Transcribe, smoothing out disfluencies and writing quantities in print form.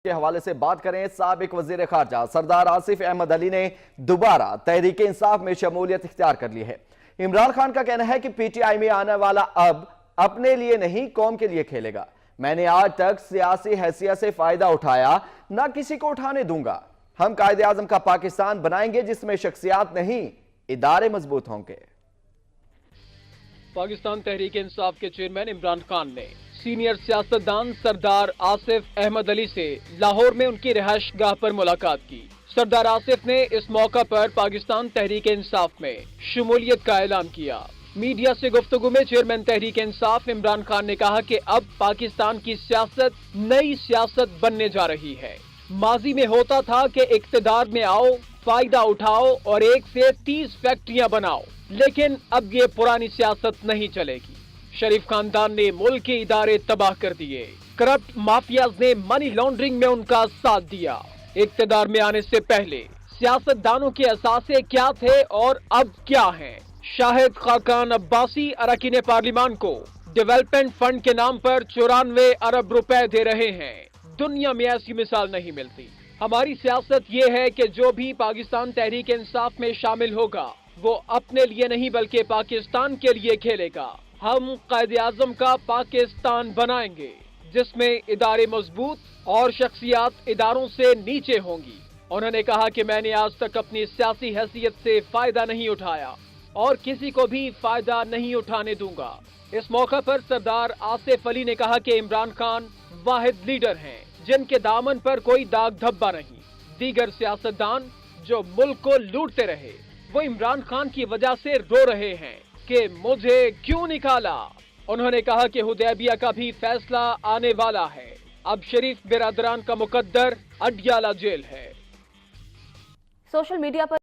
کے حوالے سے بات کریں۔ سابق وزیر خارجہ سردار آصف احمد علی نے دوبارہ تحریک انصاف میں شمولیت اختیار کر لی ہے۔ عمران خان کا کہنا ہے کہ پی ٹی آئی میں آنے والا اب اپنے لیے نہیں قوم کے لیے کھیلے گا۔ میں نے آج تک سیاسی حیثیت سے فائدہ اٹھایا، نہ کسی کو اٹھانے دوں گا۔ ہم قائد اعظم کا پاکستان بنائیں گے جس میں شخصیات نہیں، ادارے مضبوط ہوں گے۔ پاکستان تحریک انصاف کے چیئرمین عمران خان نے سینئر سیاستدان سردار آصف احمد علی سے لاہور میں ان کی رہائش گاہ پر ملاقات کی۔ سردار آصف نے اس موقع پر پاکستان تحریک انصاف میں شمولیت کا اعلان کیا۔ میڈیا سے گفتگو میں چیئرمین تحریک انصاف عمران خان نے کہا کہ اب پاکستان کی سیاست نئی سیاست بننے جا رہی ہے۔ ماضی میں ہوتا تھا کہ اقتدار میں آؤ، فائدہ اٹھاؤ اور 1 سے 30 فیکٹریاں بناؤ، لیکن اب یہ پرانی سیاست نہیں چلے گی۔ شریف خاندان نے ملک کے ادارے تباہ کر دیے، کرپٹ مافیاز نے منی لانڈرنگ میں ان کا ساتھ دیا۔ اقتدار میں آنے سے پہلے سیاستدانوں کے اثاثے کیا تھے اور اب کیا ہیں؟ شاہد خاقان عباسی اراکین پارلیمان کو ڈیولپمنٹ فنڈ کے نام پر 94 ارب روپے دے رہے ہیں۔ دنیا میں ایسی مثال نہیں ملتی۔ ہماری سیاست یہ ہے کہ جو بھی پاکستان تحریک انصاف میں شامل ہوگا وہ اپنے لیے نہیں بلکہ پاکستان کے لیے کھیلے گا۔ ہم قائد اعظم کا پاکستان بنائیں گے جس میں ادارے مضبوط اور شخصیات اداروں سے نیچے ہوں گی۔ انہوں نے کہا کہ میں نے آج تک اپنی سیاسی حیثیت سے فائدہ نہیں اٹھایا اور کسی کو بھی فائدہ نہیں اٹھانے دوں گا۔ اس موقع پر سردار آصف علی نے کہا کہ عمران خان واحد لیڈر ہیں جن کے دامن پر کوئی داغ دھبا نہیں۔ دیگر سیاستدان جو ملک کو لوٹتے رہے وہ عمران خان کی وجہ سے رو رہے ہیں کہ مجھے کیوں نکالا۔ انہوں نے کہا کہ حدیبیہ کا بھی فیصلہ آنے والا ہے، اب شریف برادران کا مقدر اڈیالہ جیل ہے۔ سوشل میڈیا پر